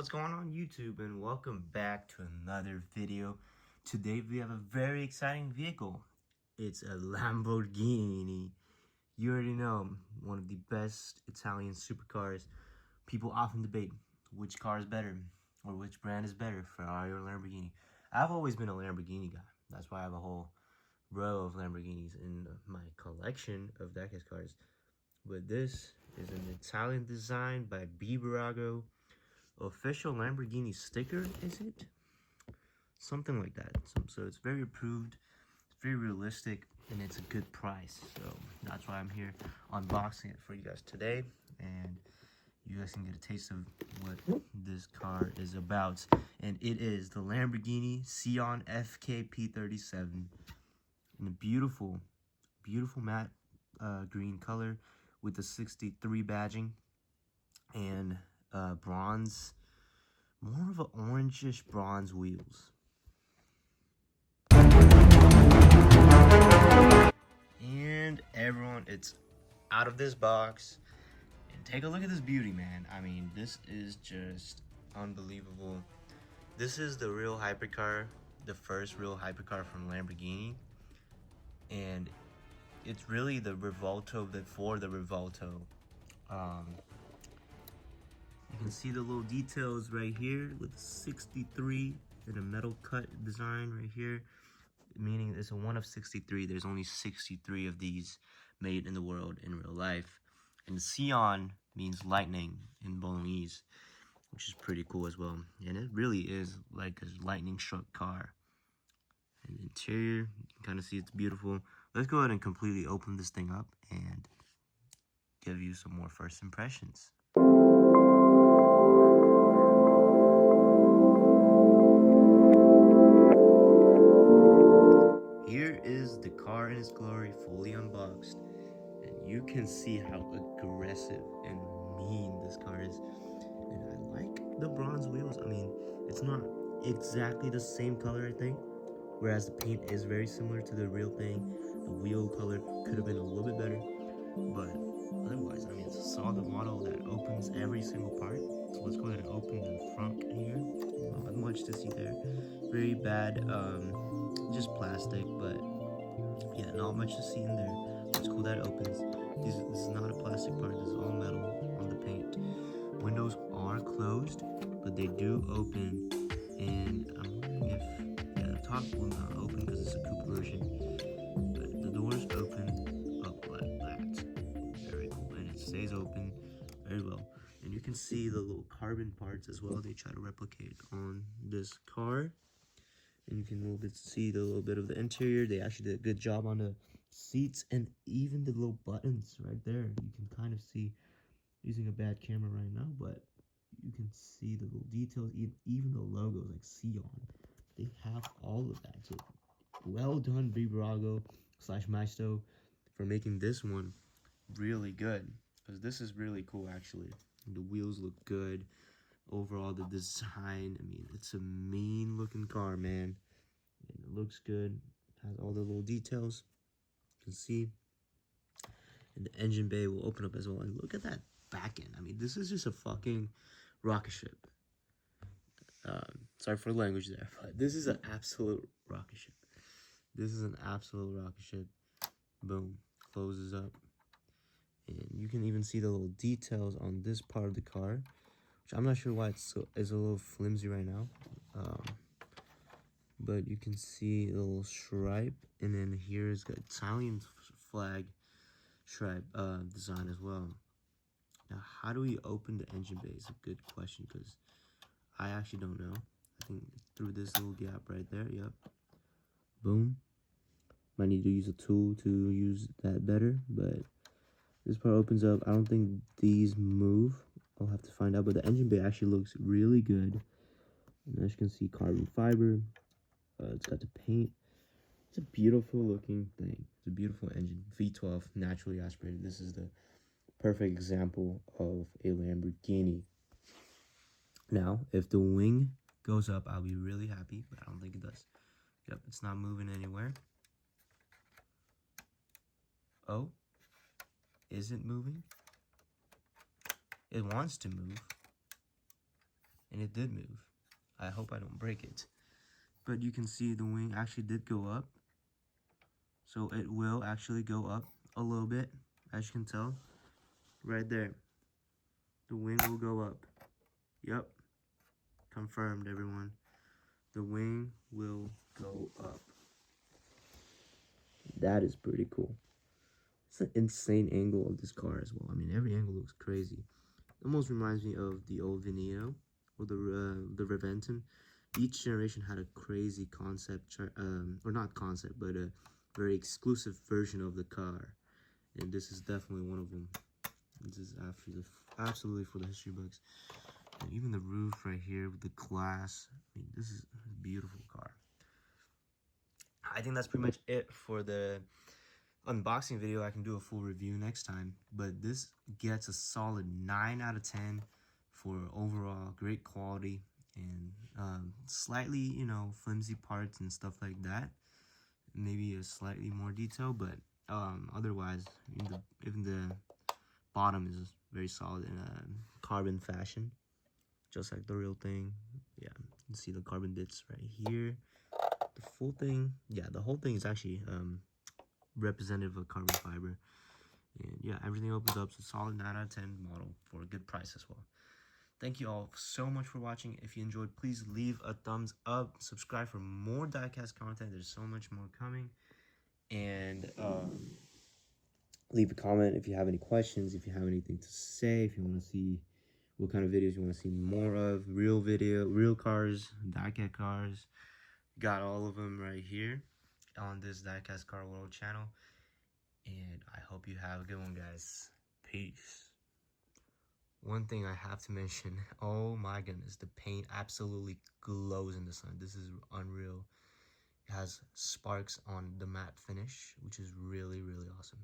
what's going on YouTube, and welcome back to another video. Today we have a very exciting vehicle. It's a Lamborghini. You already know, one of the best Italian supercars. People often debate which car is better or which brand is better, Ferrari or Lamborghini. I've always been a Lamborghini guy. That's why I have a whole row of Lamborghinis in my collection of diecast cars. But this is an Italian design by Bburago. Official Lamborghini sticker, is it? Something like that. So it's very approved, it's very realistic, and it's a good price. So that's why I'm here unboxing it for you guys today, and you guys can get a taste of what this car is about. And it is the Lamborghini Sian FKP 37 in a beautiful matte green color with the 63 badging and bronze, more of an orangish bronze wheels. And everyone, it's out of this box. And take a look at this beauty, man. I mean, this is just unbelievable. This is the real hypercar, the first real hypercar from Lamborghini. And it's really the Revolto before the Revolto. You can see the little details right here with 63 and a metal cut design right here, meaning it's a 1 of 63. There's only 63 of these made in the world in real life. And Sian means lightning in Bolognese, which is pretty cool as well. And it really is like a lightning struck car. And the interior, you can kind of see it's beautiful. Let's go ahead and completely open this thing up and give you some more first impressions. Here is the car in its glory, fully unboxed, and you can see how aggressive and mean this car is. And I like the bronze wheels. I mean, it's not exactly the same color, I think, whereas the paint is very similar to the real thing. The wheel color could have been a little bit better, but otherwise, I mean, it's a solid model that opens every single part. So let's go ahead and open the front here. Not much to see there. Very bad, just plastic, but yeah, not much to see in there. It's cool that it opens. This is not a plastic part, this is all metal on the paint. Windows are closed, but they do open, and I'm wondering if, yeah, the top will not open because it's a coupe version, but the doors open up like that. Very cool, and it stays open very well. And you can see the little carbon parts as well they try to replicate on this car. And you can a little bit see the little bit of the interior. They actually did a good job on the seats and even the little buttons right there. You can kind of see, using a bad camera right now, but you can see the little details, even the logos like Sian. They have all of that. So well done, Bburago / Maestro, for making this one really good, because this is really cool actually. The wheels look good. Overall, the design, I mean, it's a mean looking car, man. And it looks good, has all the little details you can see. And the engine bay will open up as well. And look at that back end. I mean, this is just a fucking rocket ship. Sorry for the language there, but this is an absolute rocket ship. This is an absolute rocket ship. Boom, closes up. And you can even see the little details on this part of the car, which I'm not sure why it's a little flimsy right now. But you can see the little stripe, and then here's the Italian flag stripe design as well. Now, how do we open the engine bay is a good question, because I actually don't know. I think through this little gap right there. Yep. Boom. Might need to use a tool to use that better, but this part opens up. I don't think these move. I'll have to find out, but the engine bay actually looks really good. And as you can see, carbon fiber. It's got the paint. It's a beautiful looking thing. It's a beautiful engine. V12, naturally aspirated. This is the perfect example of a Lamborghini. Now, if the wing goes up, I'll be really happy, but I don't think it does. Yep, it's not moving anywhere. Oh, is it moving? It wants to move. and it did move. I hope I don't break it. But you can see the wing actually did go up. So it will actually go up a little bit, as you can tell. Right there. The wing will go up. Yep. Confirmed, everyone. The wing will go up. That is pretty cool. It's an insane angle of this car as well. I mean, every angle looks crazy. It almost reminds me of the old Veneno or the Reventon. Each generation had a crazy concept, or not concept, but a very exclusive version of the car. And this is definitely one of them. This is absolutely for the history books. And even the roof right here with the glass. I mean, this is a beautiful car. I think that's pretty much it for the unboxing video. I can do a full review next time. But this gets a solid 9 out of 10 for overall great quality and slightly, you know, flimsy parts and stuff like that. Maybe a slightly more detail, but otherwise, even the bottom is very solid in a carbon fashion, just like the real thing. Yeah, you can see the carbon bits right here. The full thing, yeah, the whole thing is actually representative of carbon fiber. And yeah, everything opens up. So solid 9 out of 10 model for a good price as well. Thank you all so much for watching. If you enjoyed, please leave a thumbs up. Subscribe for more diecast content. There's so much more coming. And leave a comment if you have any questions, if you have anything to say, if you want to see what kind of videos you want to see more of, real cars, diecast cars. Got all of them right here on this Diecast Car World channel. And I hope you have a good one, guys. Peace. One thing I have to mention, oh my goodness, the paint absolutely glows in the sun. This is unreal. It has sparks on the matte finish, which is really, really awesome.